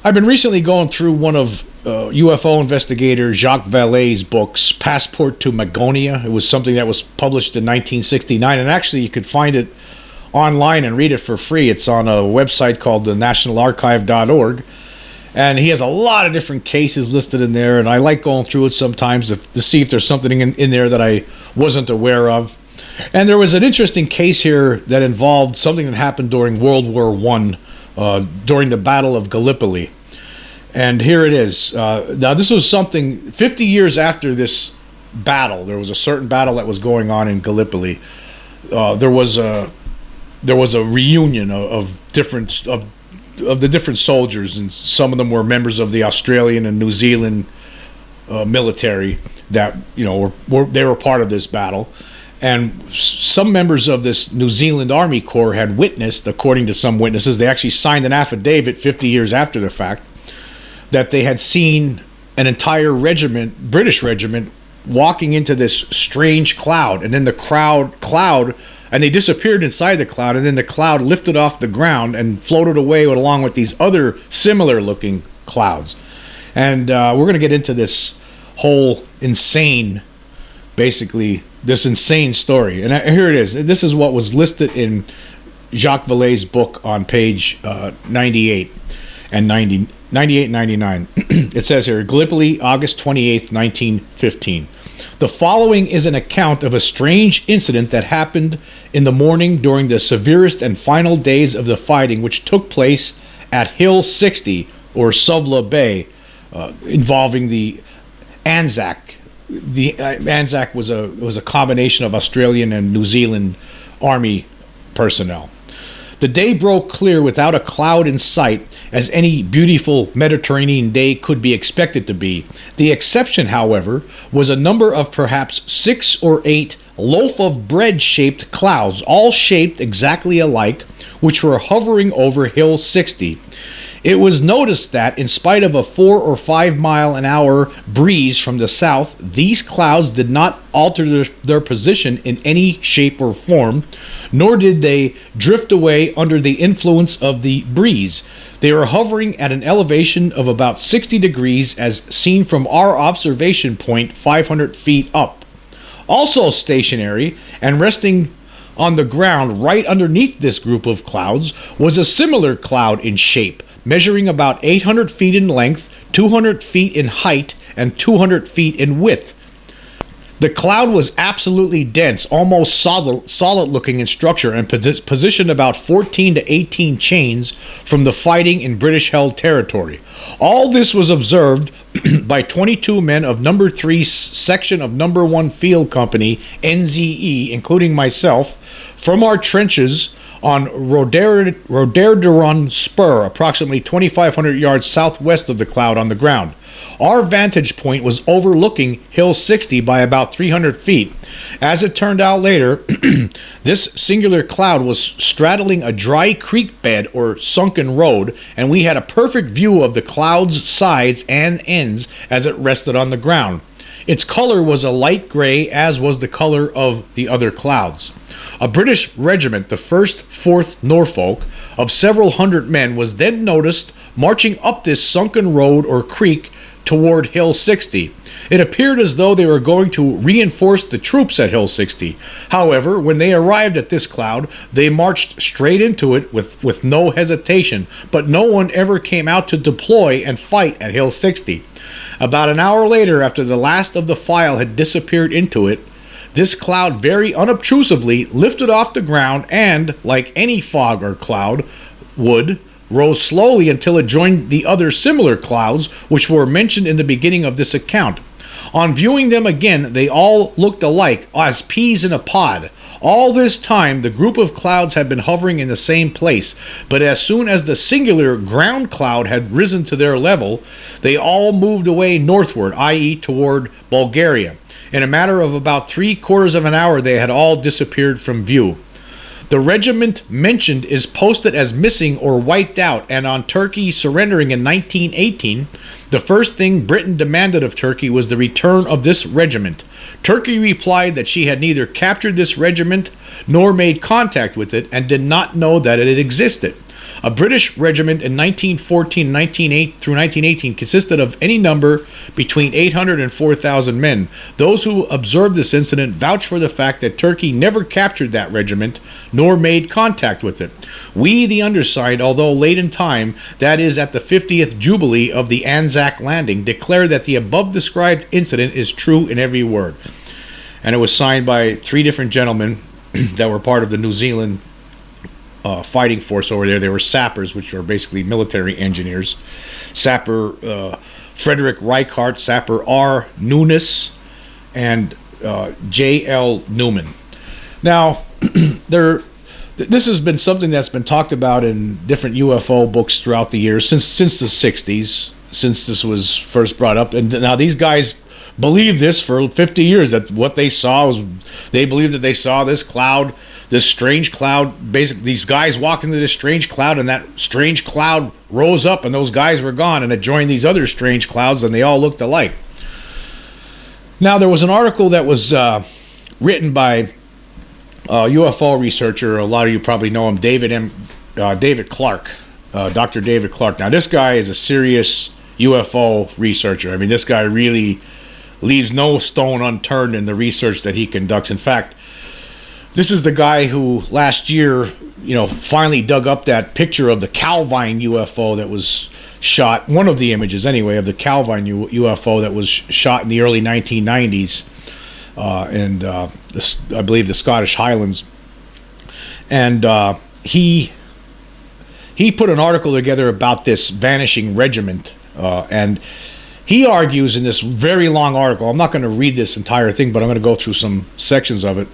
I've been recently going through one of UFO investigator Jacques Vallée's books, Passport to Magonia. It was something that was published in 1969, and actually you could find it online and read it for free. It's on a website called the nationalarchive.org, and he has a lot of different cases listed in there, and I like going through it sometimes to see if there's something in there that I wasn't aware of. And there was an interesting case here that involved something that happened during World War I, during the Battle of Gallipoli. And here it is. Now, this was something 50 years after this battle. There was a certain battle that was going on in Gallipoli. There was a reunion of the different soldiers, and some of them were members of the Australian and New Zealand military that they were part of this battle. And some members of this New Zealand Army Corps had witnessed, according to some witnesses, they actually signed an affidavit 50 years after the fact, that they had seen an entire regiment, British regiment, walking into this strange cloud, and then the cloud, and they disappeared inside the cloud, and then the cloud lifted off the ground and floated away along with these other similar-looking clouds. And we're going to get into this whole insane story. And here it is. This is what was listed in Jacques Vallée's book on page 98 and 99. It says here, Gallipoli, August 28th, 1915. The following is an account of a strange incident that happened in the morning during the severest and final days of the fighting, which took place at Hill 60, or Suvla Bay, involving the Anzac. The Anzac was a combination of Australian and New Zealand Army personnel. The day broke clear without a cloud in sight, as any beautiful Mediterranean day could be expected to be. The exception, however, was a number of perhaps 6 or 8 loaf-of-bread-shaped clouds, all shaped exactly alike, which were hovering over Hill 60. It was noticed that, in spite of a 4 or 5 mile an hour breeze from the south, these clouds did not alter their position in any shape or form, nor did they drift away under the influence of the breeze. They were hovering at an elevation of about 60 degrees as seen from our observation point 500 feet up. Also stationary and resting on the ground right underneath this group of clouds was a similar cloud in shape, measuring about 800 feet in length, 200 feet in height, and 200 feet in width. The cloud was absolutely dense, almost solid-looking in structure, and positioned about 14 to 18 chains from the fighting in British-held territory. All this was observed by 22 men of No. 3 section of No. 1 Field Company, NZE, including myself, from our trenches on Roderderon Spur, approximately 2,500 yards southwest of the cloud on the ground. Our vantage point was overlooking Hill 60 by about 300 feet. As it turned out later, this singular cloud was straddling a dry creek bed or sunken road, and we had a perfect view of the cloud's sides and ends as it rested on the ground. Its color was a light gray, as was the color of the other clouds. A British regiment, the 1st 4th Norfolk, of several hundred men, was then noticed marching up this sunken road or creek toward Hill 60. It appeared as though they were going to reinforce the troops at Hill 60. However, when they arrived at this cloud, they marched straight into it with no hesitation, but no one ever came out to deploy and fight at Hill 60. About an hour later, after the last of the file had disappeared into it, this cloud very unobtrusively lifted off the ground and, like any fog or cloud would, rose slowly until it joined the other similar clouds which were mentioned in the beginning of this account. On viewing them again, they all looked alike, as peas in a pod. All this time, the group of clouds had been hovering in the same place, but as soon as the singular ground cloud had risen to their level, they all moved away northward, i.e. toward Bulgaria. In a matter of about 3/4 of an hour, they had all disappeared from view. The regiment mentioned is posted as missing or wiped out, and on Turkey surrendering in 1918, the first thing Britain demanded of Turkey was the return of this regiment. Turkey replied that she had neither captured this regiment nor made contact with it and did not know that it existed. A British regiment in 1914 through 1918 consisted of any number between 800 and 4,000 men. Those who observed this incident vouch for the fact that Turkey never captured that regiment nor made contact with it. We, the undersigned, although late in time, that is at the 50th Jubilee of the Anzac Landing, declare that the above described incident is true in every word. And it was signed by 3 different gentlemen that were part of the New Zealand fighting force over there. They were sappers, which are basically military engineers. Sapper Frederick Reichart, Sapper R. Nunes, and J.L. Newman. Now, this has been something that's been talked about in different UFO books throughout the years, since the 60s, since this was first brought up. And now these guys believed this for 50 years, that what they saw was, they believed that they saw this cloud, this strange cloud, basically these guys walk into this strange cloud, and that strange cloud rose up and those guys were gone, and it joined these other strange clouds and they all looked alike. Now, there was an article that was written by a UFO researcher. A lot of you probably know him, David Clark, Dr. David Clark. Now, this guy is a serious UFO researcher. I mean, this guy really leaves no stone unturned in the research that he conducts. In fact, this is the guy who last year, finally dug up that picture of the Calvine UFO that was shot, one of the images anyway, of the Calvine UFO that was shot in the early 1990s I believe the Scottish Highlands. And he put an article together about this vanishing regiment, and he argues in this very long article, I'm not going to read this entire thing, but I'm going to go through some sections of it.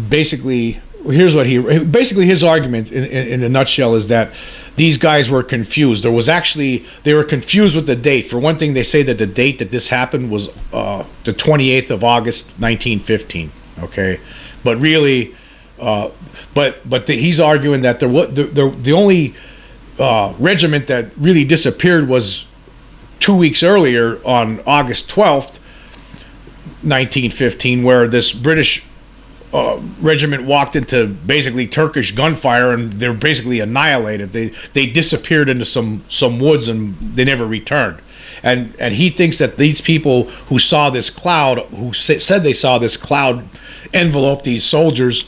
Basically, here's what his argument in a nutshell is that these guys were confused. They were confused with the date. For one thing, they say that the date that this happened was the 28th of August, 1915. Okay, but really, he's arguing that the only regiment that really disappeared was 2 weeks earlier on August 12th, 1915, where this British regiment walked into basically Turkish gunfire and they're basically annihilated. They disappeared into some woods and they never returned. And he thinks that these people who saw this cloud, who said they saw this cloud envelope these soldiers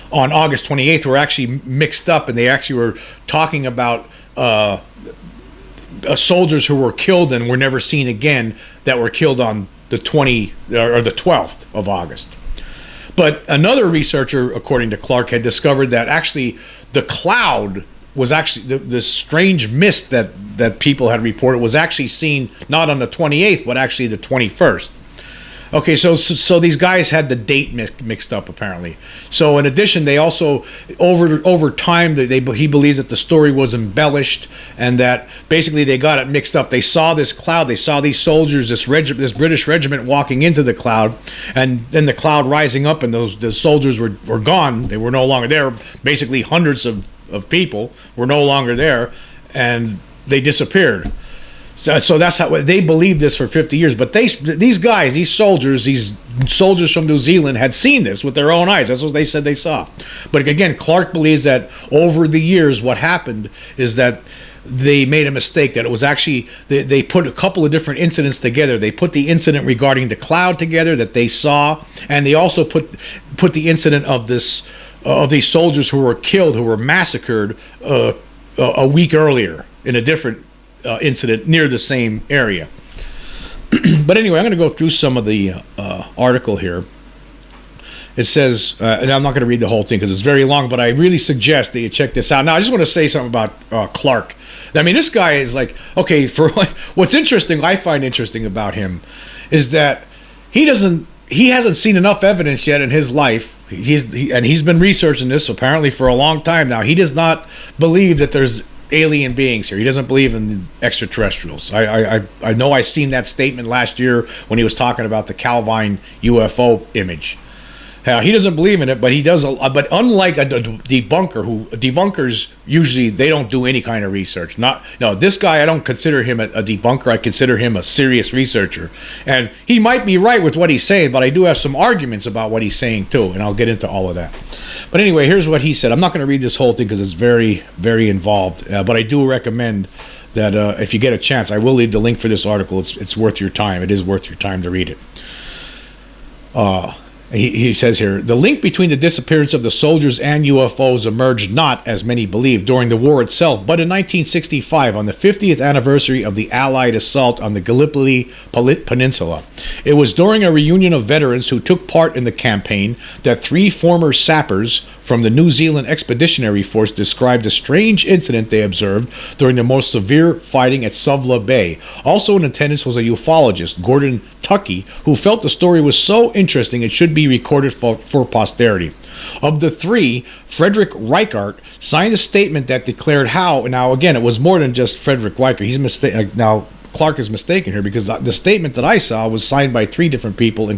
on August 28th, were actually mixed up, and they actually were talking about soldiers who were killed and were never seen again, that were killed on the 12th of August. But another researcher, according to Clark, had discovered that actually the cloud was actually the strange mist that people had reported was actually seen not on the 28th, but actually the 21st. Okay, so these guys had the date mixed up apparently. So in addition, they also over time he believes that the story was embellished and that basically they got it mixed up. They saw this cloud, they saw these soldiers, this British regiment walking into the cloud, and then the cloud rising up, and the soldiers were gone. They were no longer there. Basically, hundreds of people were no longer there, and they disappeared. So that's how they believed this for 50 years. But these soldiers from New Zealand had seen this with their own eyes. That's what they said they saw. But again, Clark believes that over the years, what happened is that they made a mistake, that it was actually, they put a couple of different incidents together. They put the incident regarding the cloud together that they saw, and they also put the incident of these soldiers who were killed, who were massacred a week earlier in a different incident near the same area. But anyway, I'm going to go through some of the article here. It says, and I'm not going to read the whole thing because it's very long, but I really suggest that you check this out. Now, I just want to say something about Clark. I mean, this guy is like, okay, what's interesting, I find interesting about him, is that he hasn't seen enough evidence yet in his life. He's been researching this apparently for a long time now. He does not believe that there's alien beings here. He doesn't believe in extraterrestrials. I know I seen that statement last year when he was talking about the Calvine UFO image. He doesn't believe in it, but he does. But unlike a debunker, debunkers usually they don't do any kind of research. This guy, I don't consider him a debunker. I consider him a serious researcher, and he might be right with what he's saying, but I do have some arguments about what he's saying too, and I'll get into all of that. But anyway, here's what he said. I'm not going to read this whole thing because it's very, very involved, but I do recommend that if you get a chance, I will leave the link for this article. It's worth your time. It is worth your time to read it. He says here, the link between the disappearance of the soldiers and UFOs emerged not, as many believe, during the war itself, but in 1965, on the 50th anniversary of the Allied assault on the Gallipoli Peninsula. It was during a reunion of veterans who took part in the campaign that 3 former sappers from the New Zealand Expeditionary Force described a strange incident they observed during the most severe fighting at Suvla Bay. Also in attendance was a ufologist, Gordon Tuckey, who felt the story was so interesting it should be recorded for posterity. Of the 3, Frederick Reichart signed a statement that declared how. Now, again, it was more than just Frederick Reichart. He's mistaken. Now, Clark is mistaken here because the statement that I saw was signed by 3 different people,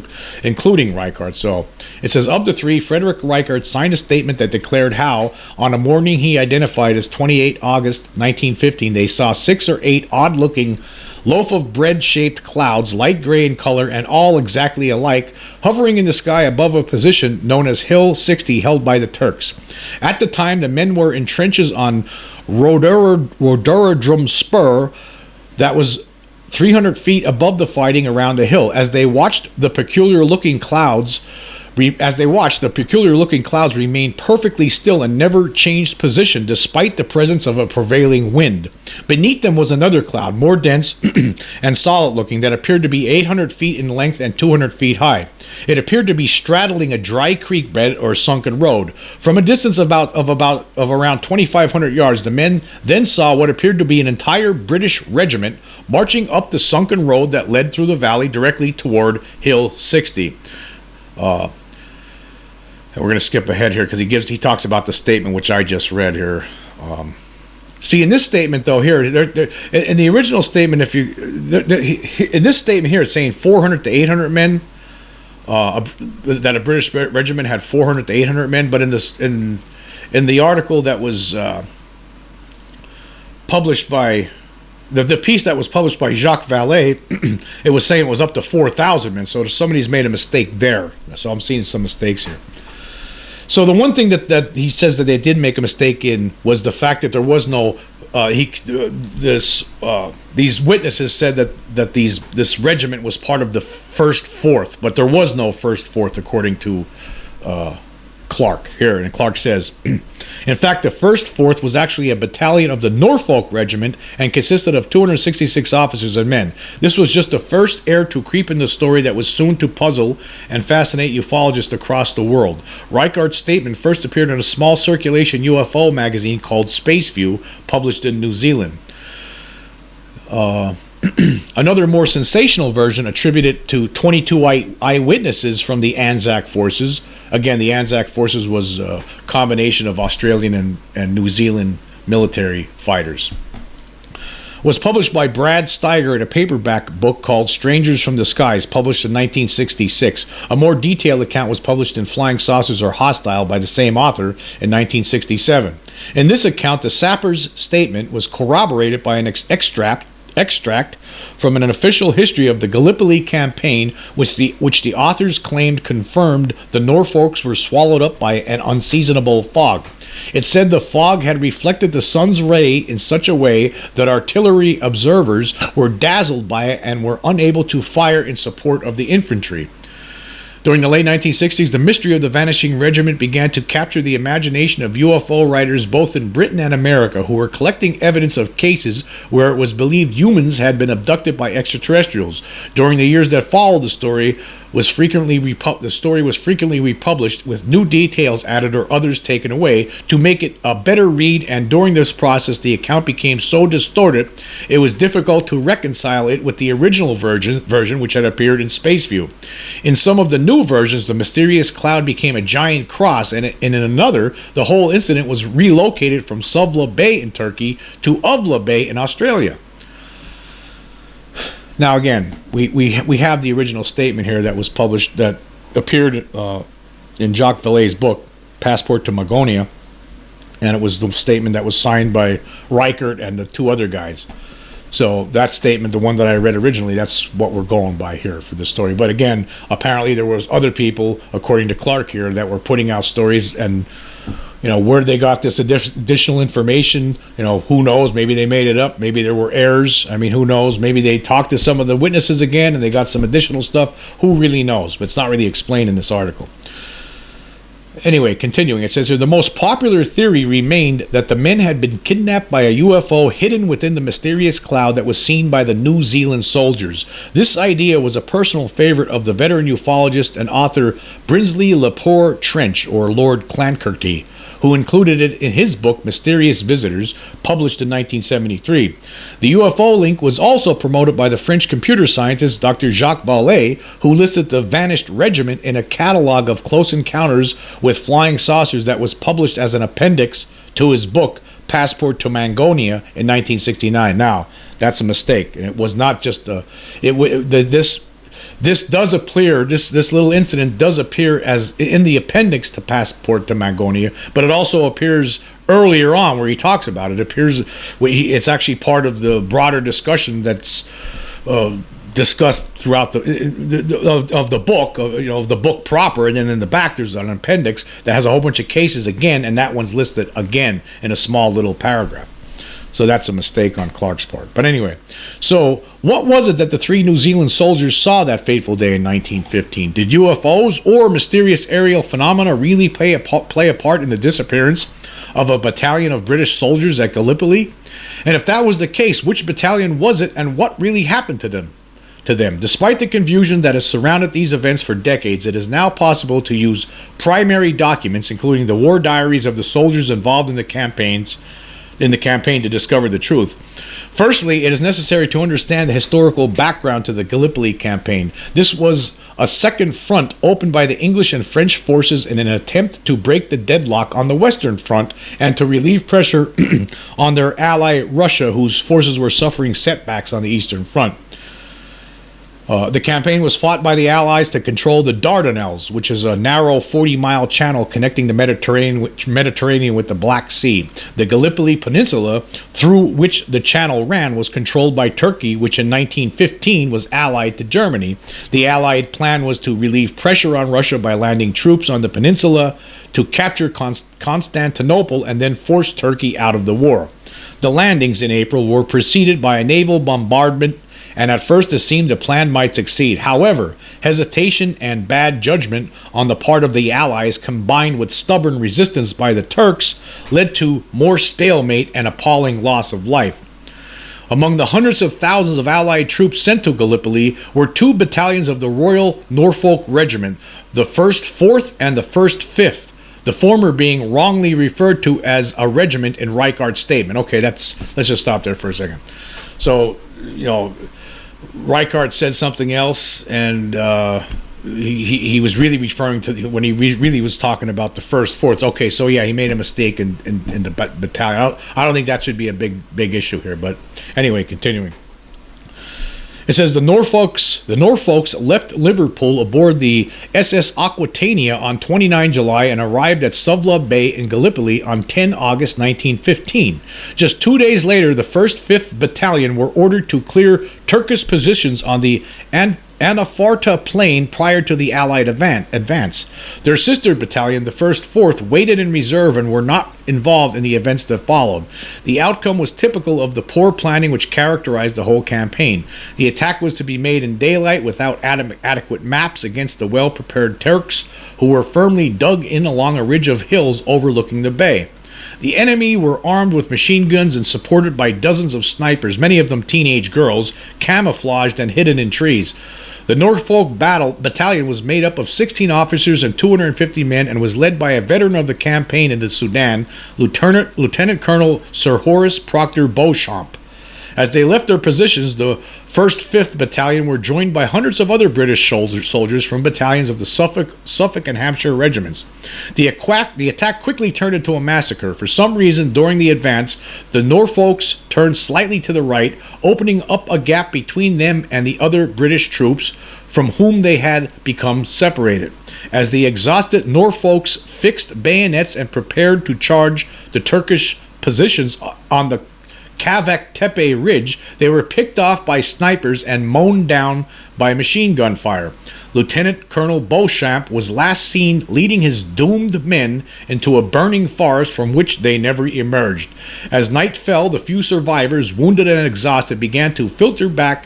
including Reichart. So it says, of the 3, Frederick Reichart signed a statement that declared how, on a morning he identified as 28 August 1915, they saw 6 or 8 odd-looking loaf of bread-shaped clouds, light gray in color and all exactly alike, hovering in the sky above a position known as Hill 60 held by the Turks. At the time, the men were in trenches on Rodorodrum Spur that was 300 feet above the fighting around the hill. As they watched, the peculiar-looking clouds remained perfectly still and never changed position despite the presence of a prevailing wind. Beneath them was another cloud, more dense and solid-looking, that appeared to be 800 feet in length and 200 feet high. It appeared to be straddling a dry creek bed or sunken road. From a distance of around 2,500 yards, the men then saw what appeared to be an entire British regiment marching up the sunken road that led through the valley directly toward Hill 60. And we're going to skip ahead here because he talks about the statement which I just read here. See, in this statement though, here in the original statement, in this statement here, it's saying 400 to 800 men. That a British regiment had 400 to 800 men, but in the article that was published by the piece that was published by Jacques Vallée, it was saying it was up to 4,000 men. So somebody's made a mistake there. So I'm seeing some mistakes here. So the one thing that he says that they did make a mistake in was the fact that there was no these witnesses said that this regiment was part of the 1st Fourth, but there was no 1st Fourth according to Clark here. And Clark says, in fact, the 1st Fourth was actually a battalion of the Norfolk Regiment and consisted of 266 officers and men. This was just the first heir to creep in the story that was soon to puzzle and fascinate ufologists across the world. Reichardt's statement first appeared in a small circulation UFO magazine called Space View, published in New Zealand. Another more sensational version attributed to 22 eyewitnesses from the Anzac forces. Again, the Anzac forces was a combination of Australian and New Zealand military fighters. Was published by Brad Steiger in a paperback book called Strangers from the Skies, published in 1966. A more detailed account was published in Flying Saucers Are Hostile by the same author in 1967. In this account, the sapper's statement was corroborated by an extract from an official history of the Gallipoli campaign, which the authors claimed confirmed the Norfolks were swallowed up by an unseasonable fog. It said the fog had reflected the sun's ray in such a way that artillery observers were dazzled by it and were unable to fire in support of the infantry. During the late 1960s, the mystery of the vanishing regiment began to capture the imagination of UFO writers both in Britain and America, who were collecting evidence of cases where it was believed humans had been abducted by extraterrestrials. During the years that followed, the story was frequently republished with new details added or others taken away to make it a better read, and during this process the account became so distorted it was difficult to reconcile it with the original version which had appeared in Space View. In some of the new versions, the mysterious cloud became a giant cross, and in another, the whole incident was relocated from Suvla Bay in Turkey to Uvla Bay in Australia. Now again, we have the original statement here that was published, that appeared in Jacques Vallée's book, Passport to Magonia, and it was the statement that was signed by Reichert and the two other guys. So that statement, the one that I read originally, that's what we're going by here for this story. But again, apparently there was other people, according to Clark here, that were putting out stories, and where they got this additional information, who knows? Maybe they made it up. Maybe there were errors. I mean, who knows? Maybe they talked to some of the witnesses again and they got some additional stuff. Who really knows? But it's not really explained in this article. Anyway, continuing, it says here, the most popular theory remained that the men had been kidnapped by a UFO hidden within the mysterious cloud that was seen by the New Zealand soldiers. This idea was a personal favorite of the veteran ufologist and author Brinsley Lepore Trench, or Lord Clancarty, who included it in his book Mysterious Visitors, published in 1973. The UFO link was also promoted by the French computer scientist Dr. Jacques Vallée, who listed the vanished regiment in a catalog of close encounters with flying saucers that was published as an appendix to his book Passport to Magonia in 1969. Now, that's a mistake, and it was not just this does appear, this little incident does appear as in the appendix to Passport to Magonia, but it also appears earlier on where he talks about it. It appears it's actually part of the broader discussion that's discussed throughout the book, of the book proper, and then in the back there's an appendix that has a whole bunch of cases again, and that one's listed again in a small little paragraph. So that's a mistake on Clark's part. But anyway, so what was it that the three New Zealand soldiers saw that fateful day in 1915? Did UFOs or mysterious aerial phenomena really play a part in the disappearance of a battalion of British soldiers at Gallipoli? And if that was the case, which battalion was it, and what really happened to them? Despite the confusion that has surrounded these events for decades, it is now possible to use primary documents, including the war diaries of the soldiers involved in the campaign to discover the truth. Firstly, it is necessary to understand the historical background to the Gallipoli campaign. This was a second front opened by the English and French forces in an attempt to break the deadlock on the Western Front and to relieve pressure on their ally Russia, whose forces were suffering setbacks on the Eastern Front. The campaign was fought by the Allies to control the Dardanelles, which is a narrow 40-mile channel connecting the Mediterranean with the Black Sea. The Gallipoli Peninsula, through which the channel ran, was controlled by Turkey, which in 1915 was allied to Germany. The Allied plan was to relieve pressure on Russia by landing troops on the peninsula to capture Constantinople and then force Turkey out of the war. The landings in April were preceded by a naval bombardment, and at first it seemed the plan might succeed. However, hesitation and bad judgment on the part of the Allies, combined with stubborn resistance by the Turks, led to more stalemate and appalling loss of life. Among the hundreds of thousands of Allied troops sent to Gallipoli were two battalions of the Royal Norfolk Regiment, the 1st 4th and the 1st 5th, the former being wrongly referred to as a regiment in Reichardt's statement. Okay, let's just stop there for a second. So, Reichard said something else, and he was really referring to when he really was talking about the 1st 4th. Okay, so yeah, he made a mistake in the battalion. I don't think that should be a big issue here, but anyway, continuing. It says the Norfolks left Liverpool aboard the SS Aquitania on 29 July and arrived at Suvla Bay in Gallipoli on 10 August 1915. Just 2 days later, the 1st 5th Battalion were ordered to clear Turkish positions on the Anafarta Plain prior to the Allied advance. Their sister battalion, the 1st 4th, waited in reserve and were not involved in the events that followed. The outcome was typical of the poor planning which characterized the whole campaign. The attack was to be made in daylight without adequate maps against the well-prepared Turks, who were firmly dug in along a ridge of hills overlooking the bay. The enemy were armed with machine guns and supported by dozens of snipers, many of them teenage girls, camouflaged and hidden in trees. The Norfolk Battalion was made up of 16 officers and 250 men and was led by a veteran of the campaign in the Sudan, Lieutenant Colonel Sir Horace Proctor Beauchamp. As they left their positions, the 1st 5th Battalion were joined by hundreds of other British soldiers from battalions of the Suffolk and Hampshire regiments. The attack quickly turned into a massacre. For some reason, during the advance, the Norfolks turned slightly to the right, opening up a gap between them and the other British troops from whom they had become separated. As the exhausted Norfolks fixed bayonets and prepared to charge the Turkish positions on the Kavak Tepe Ridge, they were picked off by snipers and mown down by machine gun fire. Lieutenant Colonel Beauchamp was last seen leading his doomed men into a burning forest from which they never emerged. As night fell, the few survivors, wounded and exhausted, began to filter back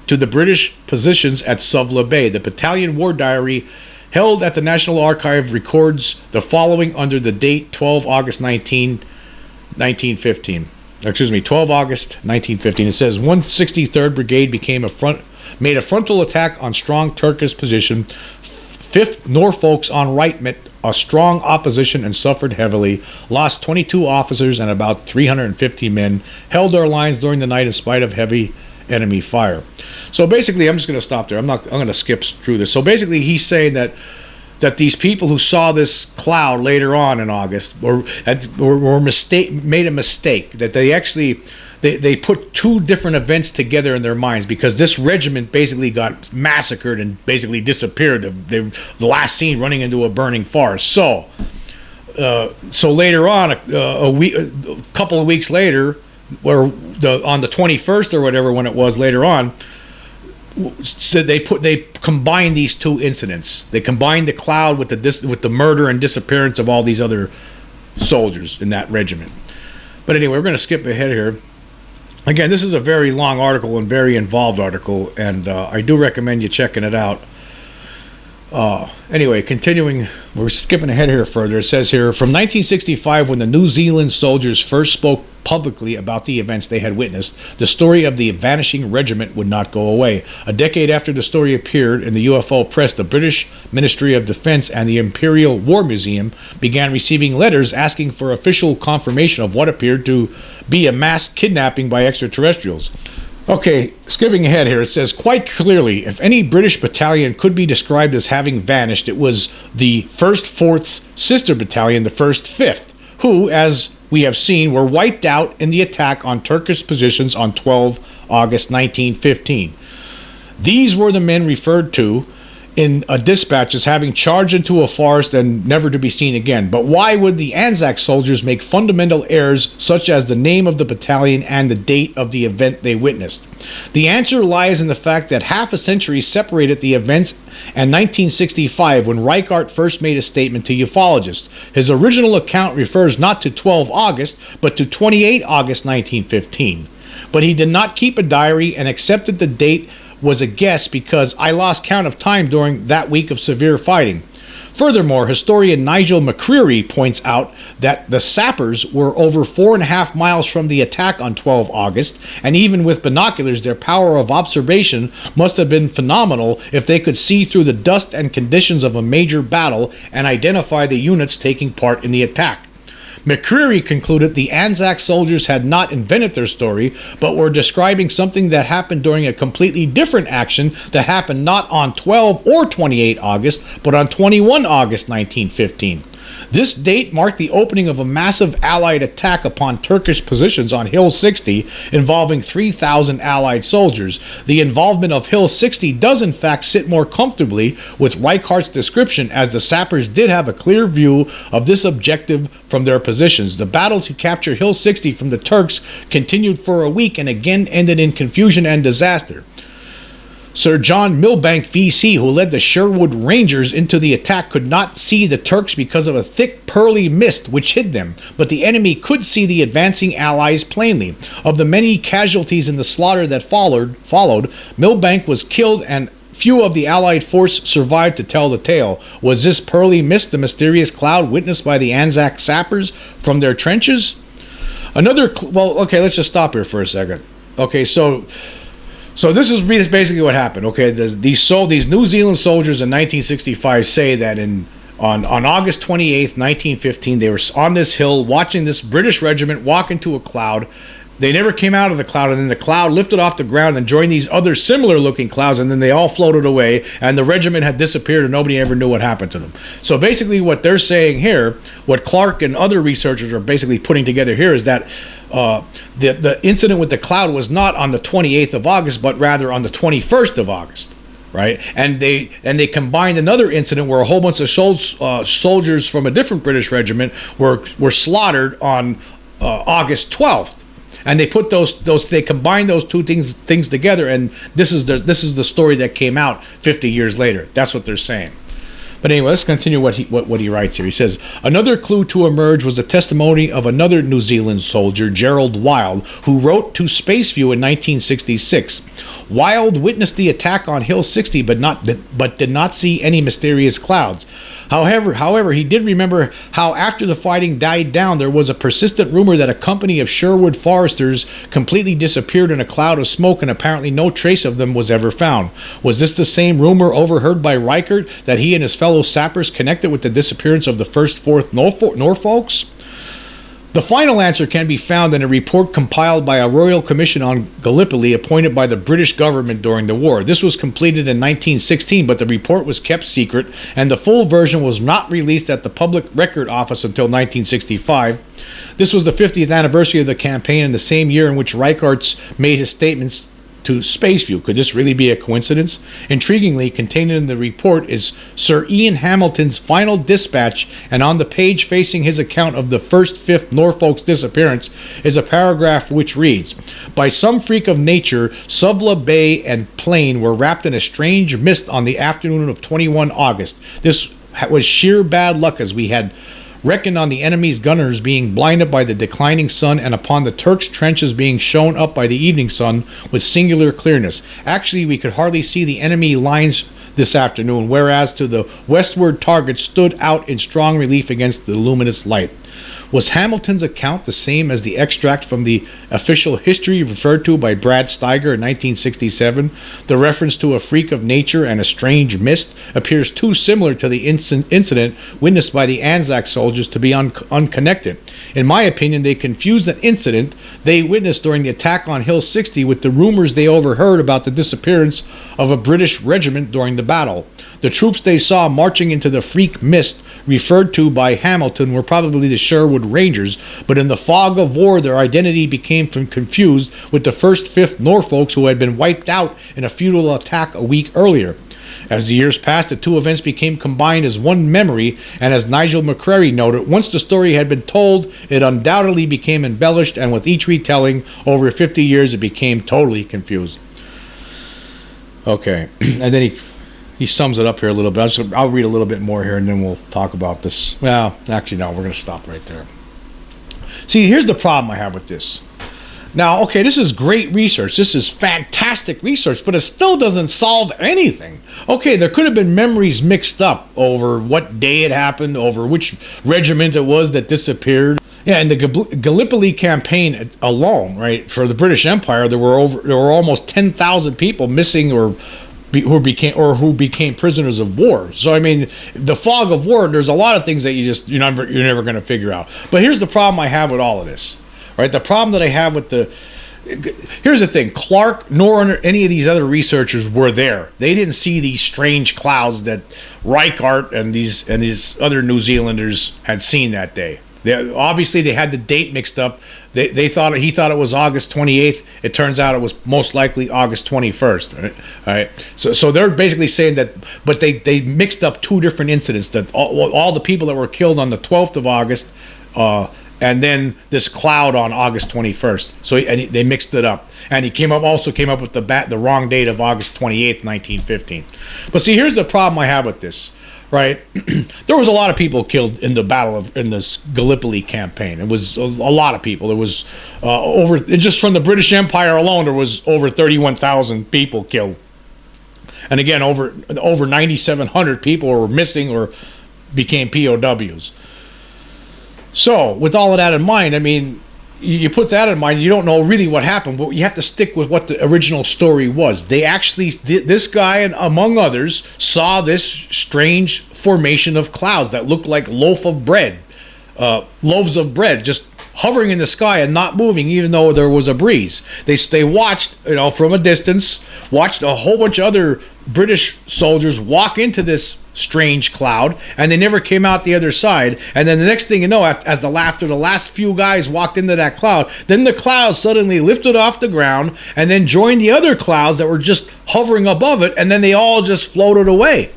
to the British positions at Suvla Bay. The battalion war diary held at the National Archive records the following under the date 12 August 1915. 12 August 1915. It says 163rd Brigade made a frontal attack on strong Turkish position. 5th Norfolks on right met a strong opposition and suffered heavily. Lost 22 officers and about 350 men. Held our lines during the night in spite of heavy enemy fire. So basically, I'm just going to stop there. I'm going to skip through this. So basically, he's saying that these people who saw this cloud later on in August made a mistake. That they actually they put two different events together in their minds, because this regiment basically got massacred and basically disappeared. The last seen running into a burning forest. So later on, a couple of weeks later, or on the 21st or whatever, when it was later on, so they combined these two incidents. They combined the cloud with the murder and disappearance of all these other soldiers in that regiment. But anyway, we're going to skip ahead here. Again, this is a very long article and very involved article, and I do recommend you checking it out. Anyway, continuing, we're skipping ahead here further. It says here, from 1965, when the New Zealand soldiers first spoke publicly about the events they had witnessed, the story of the vanishing regiment would not go away. A decade after the story appeared in the UFO press, the British Ministry of Defense and the Imperial War Museum began receiving letters asking for official confirmation of what appeared to be a mass kidnapping by extraterrestrials. Okay, skipping ahead here, it says, quite clearly, if any British battalion could be described as having vanished, it was the 1st 4th sister battalion, the 1st 5th, who, as we have seen, were wiped out in the attack on Turkish positions on 12 August 1915. These were the men referred to in a dispatch as having charged into a forest and never to be seen again. But why would the Anzac soldiers make fundamental errors such as the name of the battalion and the date of the event they witnessed? The answer lies in the fact that half a century separated the events and 1965, when Reichart first made a statement to ufologists. His original account refers not to 12 August, but to 28 August 1915. But he did not keep a diary and accepted the date was a guess because I lost count of time during that week of severe fighting. Furthermore, historian Nigel McCreary points out that the sappers were over 4.5 miles from the attack on 12 August, and even with binoculars, their power of observation must have been phenomenal if they could see through the dust and conditions of a major battle and identify the units taking part in the attack. McCreary concluded the Anzac soldiers had not invented their story, but were describing something that happened during a completely different action that happened not on 12 or 28 August, but on 21 August 1915. This date marked the opening of a massive Allied attack upon Turkish positions on Hill 60, involving 3,000 Allied soldiers. The involvement of Hill 60 does in fact sit more comfortably with Reichart's description, as the sappers did have a clear view of this objective from their positions. The battle to capture Hill 60 from the Turks continued for a week and again ended in confusion and disaster. Sir John Milbank, V.C., who led the Sherwood Rangers into the attack, could not see the Turks because of a thick pearly mist which hid them, but the enemy could see the advancing Allies plainly. Of the many casualties in the slaughter that followed, Milbank was killed and few of the Allied force survived to tell the tale. Was this pearly mist the mysterious cloud witnessed by the Anzac sappers from their trenches? Let's just stop here for a second. Okay, so this is basically what happened. Okay, these New Zealand soldiers in 1965 say that on August 28th, 1915, they were on this hill watching this British regiment walk into a cloud, They never came out of the cloud, and then the cloud lifted off the ground and joined these other similar-looking clouds, and then they all floated away, and the regiment had disappeared, and nobody ever knew what happened to them. So basically what they're saying here, what Clark and other researchers are basically putting together here, is that the incident with the cloud was not on the 28th of August, but rather on the 21st of August. Right, and they combined another incident where a whole bunch of soldiers from a different British regiment were slaughtered on August 12th, and they put they combined those two things together, and this is the story that came out 50 years later. That's what they're saying. But anyway, let's continue what he writes here. He says, another clue to emerge was the testimony of another New Zealand soldier, Gerald Wild, who wrote to Spaceview in 1966. Wild witnessed the attack on Hill 60, but did not see any mysterious clouds. However, he did remember how after the fighting died down, there was a persistent rumor that a company of Sherwood foresters completely disappeared in a cloud of smoke, and apparently no trace of them was ever found. Was this the same rumor overheard by Reichert that he and his fellow sappers connected with the disappearance of the 1st, 4th Norfolks? The final answer can be found in a report compiled by a Royal Commission on Gallipoli appointed by the British government during the war. This was completed in 1916, but the report was kept secret, and the full version was not released at the Public Record Office until 1965. This was the 50th anniversary of the campaign and the same year in which Reichert made his statements to Spaceview. Could this really be a coincidence? Intriguingly, contained in the report is Sir Ian Hamilton's final dispatch, and on the page facing his account of the 1st, 5th Norfolk's disappearance is a paragraph which reads, by some freak of nature, Suvla Bay and plain were wrapped in a strange mist on the afternoon of 21 August. This was sheer bad luck, as we had reckoned on the enemy's gunners being blinded by the declining sun and upon the Turks' trenches being shown up by the evening sun with singular clearness. Actually, we could hardly see the enemy lines this afternoon, whereas to the westward targets stood out in strong relief against the luminous light. Was Hamilton's account the same as the extract from the official history referred to by Brad Steiger in 1967? The reference to a freak of nature and a strange mist appears too similar to the incident witnessed by the Anzac soldiers to be unconnected. In my opinion, they confused an incident they witnessed during the attack on Hill 60 with the rumors they overheard about the disappearance of a British regiment during the battle. The troops they saw marching into the freak mist referred to by Hamilton were probably the Sherwood Rangers, but in the fog of war their identity became confused with the 1st, 5th Norfolks, who had been wiped out in a futile attack a week earlier. As the years passed, the two events became combined as one memory, and as Nigel McCrary noted, once the story had been told, it undoubtedly became embellished, and with each retelling over 50 years, it became totally confused. Okay, and then he sums it up here a little bit. I'll read a little bit more here, and then we'll talk about this. Well, actually, no, we're going to stop right there. See, here's the problem I have with this. Now, okay, this is great research. This is fantastic research, but it still doesn't solve anything. Okay, there could have been memories mixed up over what day it happened, over which regiment it was that disappeared. Yeah, in the Gallipoli campaign alone, right, for the British Empire, there were almost 10,000 people missing who became prisoners of war. So I mean, the fog of war, there's a lot of things that you're never going to figure out. But here's the problem I have with all of this. Right, the problem that I have with here's the thing: Clark nor any of these other researchers were there. They didn't see these strange clouds that Reichert and these other New Zealanders had seen that day. Obviously, they had the date mixed up. He thought it was August 28th. It turns out it was most likely August 21st. All right. So they're basically saying that, but they mixed up two different incidents. That all the people that were killed on the 12th of August. And then this cloud on August 21st. So they mixed it up, and he also came up with the wrong date of August 28th, 1915. But see, here's the problem I have with this. Right, there was a lot of people killed in the in this Gallipoli campaign. It was a lot of people. There was just from the British Empire alone, there was over 31,000 people killed, and again, over 9,700 people were missing or became POWs. So, with all of that in mind, I mean, you put that in mind, you don't know really what happened, but you have to stick with what the original story was. They actually, this guy, and among others, saw this strange formation of clouds that looked like loaves of bread, just hovering in the sky and not moving, even though there was a breeze. They watched, from a distance, watched a whole bunch of other British soldiers walk into this strange cloud, and they never came out the other side. And then the next thing you know, as the last few guys walked into that cloud, then the cloud suddenly lifted off the ground and then joined the other clouds that were just hovering above it, and then they all just floated away.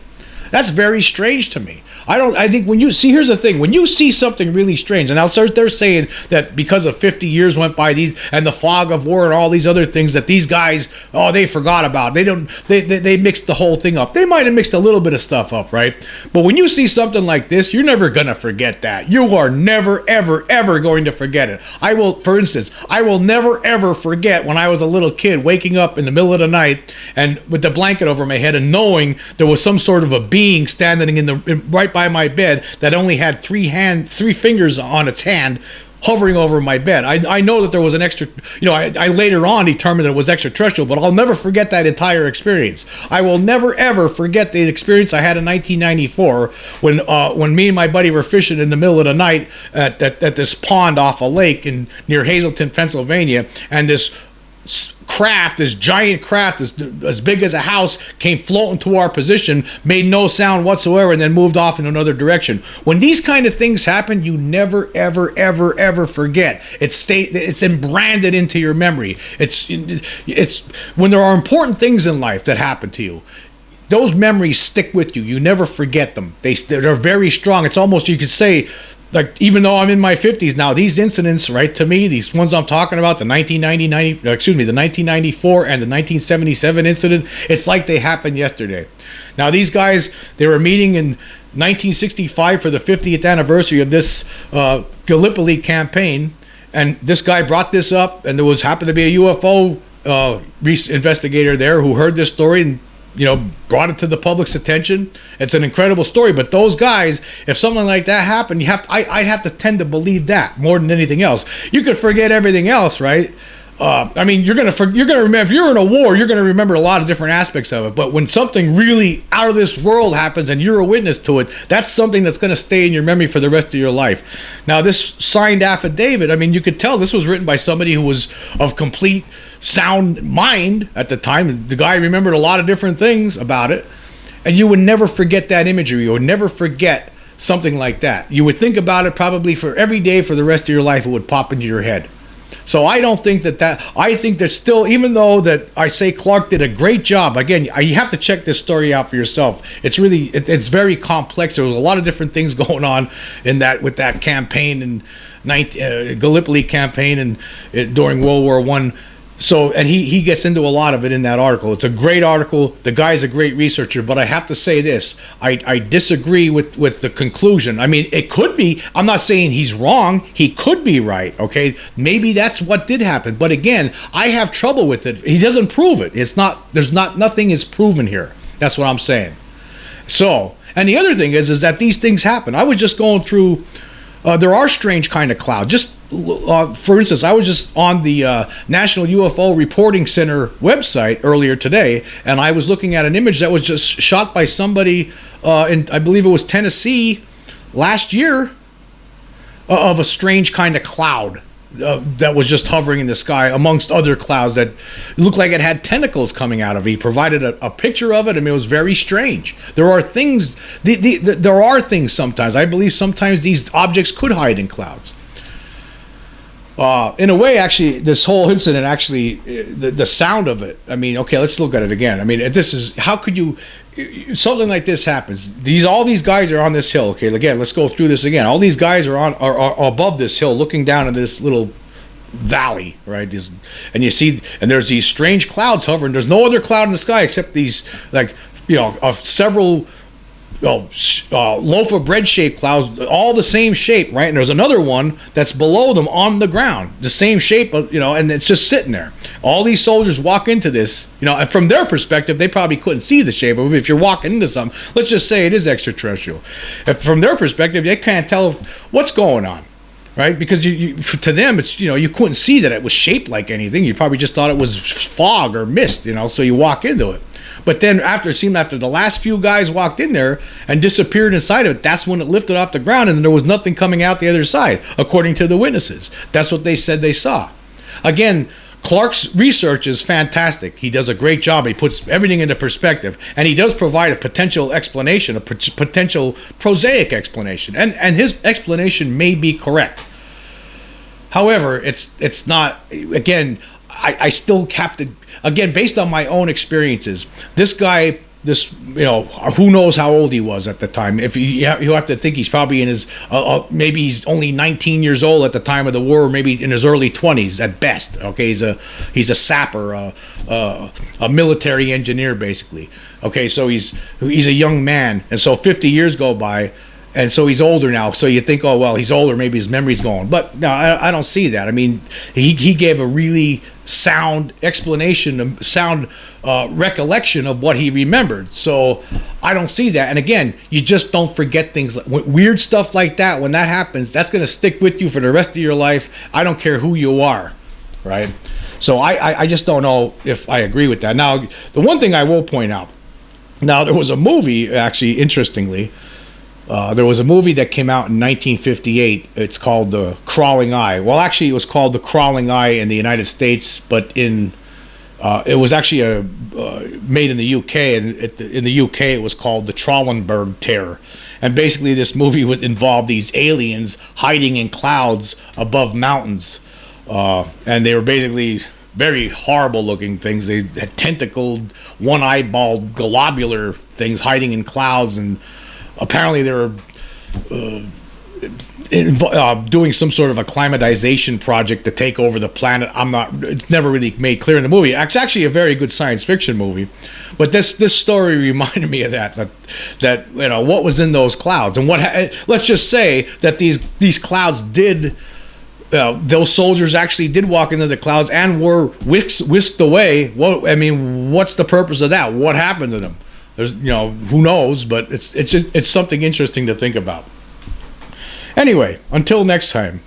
That's very strange to me. I think when you see, here's the thing, when you see something really strange, and they're saying that because of 50 years went by, these and the fog of war and all these other things that these guys, they forgot about. They mixed the whole thing up. They might have mixed a little bit of stuff up, right? But when you see something like this, you're never going to forget that. You are never, ever, ever going to forget it. For instance, I will never, ever forget when I was a little kid waking up in the middle of the night and with the blanket over my head and knowing there was some sort of a being standing right by my bed that only had three fingers on its hand hovering over my bed. I know that there was an extra, I later on determined that it was extraterrestrial, but I'll never forget that entire experience. I will never ever forget the experience I had in 1994 when me and my buddy were fishing in the middle of the night at this pond off a lake near Hazleton, Pennsylvania, and this giant craft as big as a house came floating to our position, made no sound whatsoever, and then moved off in another direction. When these kind of things happen, you never, ever, ever, ever forget. It's branded into your memory. It's when there are important things in life that happen to you, those memories stick with you. You never forget them. They're very strong. It's almost, you could say, like, even though I'm in my 50s now, these incidents, right, to me, these ones I'm talking about, the 1994 and the 1977 incident, it's like they happened yesterday. Now, these guys, they were meeting in 1965 for the 50th anniversary of this Gallipoli campaign, and this guy brought this up, and there happened to be a UFO investigator there who heard this story and brought it to the public's attention. It's an incredible story, but those guys, if something like that happened, I'd have to tend to believe that more than anything else. You could forget everything else, right? You're gonna remember, if you're in a war, you're gonna remember a lot of different aspects of it. But when something really out of this world happens and you're a witness to it, that's something that's gonna stay in your memory for the rest of your life. Now, this signed affidavit, you could tell this was written by somebody who was of complete sound mind at the time. The guy remembered a lot of different things about it, and you would never forget that imagery. You would never forget something like that. You would think about it probably for every day for the rest of your life. It would pop into your head. So I don't think I think there's still, even though that I say Clark did a great job, again, you have to check this story out for yourself. It's really, it's very complex. There was a lot of different things going on with that campaign and Gallipoli campaign and during World War I. So, and he gets into a lot of it in that article. It's a great article. The guy's a great researcher, but I have to say this. I disagree with the conclusion. It could be, I'm not saying he's wrong. He could be right, okay? Maybe that's what did happen. But again, I have trouble with it. He doesn't prove it. Nothing is proven here. That's what I'm saying. So, and the other thing is that these things happen. I was just going through, there are strange kind of clouds. For instance, I was just on the National UFO Reporting Center website earlier today, and I was looking at an image that was just shot by somebody in, I believe it was Tennessee last year, of a strange kind of cloud that was just hovering in the sky amongst other clouds that looked like it had tentacles coming out of it. He provided a picture of it. It was very strange. There are things, there are things sometimes. I believe sometimes these objects could hide in clouds. In a way, actually, this whole incident, actually, the sound of it, okay, let's look at it again. This is, how could you, something like this happens. All these guys are on this hill. Okay, again, let's go through this again. All these guys are above this hill, looking down at this little valley, right? And you see, and there's these strange clouds hovering. There's no other cloud in the sky except these, several loaf of bread shaped clouds, all the same shape, right? And there's another one that's below them on the ground, the same shape, and it's just sitting there. All these soldiers walk into this, and from their perspective, they probably couldn't see the shape of it. If you're walking into something, let's just say it is extraterrestrial. From their perspective, they can't tell what's going on, right? Because to them, it's, you couldn't see that it was shaped like anything. You probably just thought it was fog or mist, so you walk into it. But then after the last few guys walked in there and disappeared inside of it, that's when it lifted off the ground and there was nothing coming out the other side, according to the witnesses. That's what they said they saw. Again, Clark's research is fantastic. He does a great job. He puts everything into perspective, and he does provide a potential explanation, a potential prosaic explanation, and his explanation may be correct. However, it's not. Again, I still have to. Again, based on my own experiences, this guy. Who knows how old he was at the time. If you have to think he's probably in his, maybe he's only 19 years old at the time of the war, or maybe in his early 20s at best. Okay, he's a sapper, a military engineer basically. Okay, so he's a young man, and so 50 years go by. And so he's older now. So you think, oh, well, he's older. Maybe his memory's going. But no, I don't see that. I mean, he gave a really sound explanation, sound recollection of what he remembered. So I don't see that. And again, you just don't forget things. Weird stuff like that, when that happens, that's going to stick with you for the rest of your life. I don't care who you are, right? So I just don't know if I agree with that. Now, the one thing I will point out, now there was a movie, actually, interestingly, there was a movie that came out in 1958. It's called The Crawling Eye. Well, actually, it was called The Crawling Eye in the United States, but it was actually made in the UK, and in the UK it was called The Trollenberg Terror. And basically, this movie would involve these aliens hiding in clouds above mountains, and they were basically very horrible-looking things. They had tentacled, one-eyeballed, globular things hiding in clouds, and apparently they were doing some sort of acclimatization project to take over the planet. It's never really made clear in the movie. It's actually a very good science fiction movie, but this story reminded me of that what was in those clouds, and let's just say that these clouds did. Those soldiers actually did walk into the clouds and were whisked away. What's the purpose of that? What happened to them? There's, who knows, but it's something interesting to think about. Anyway, until next time.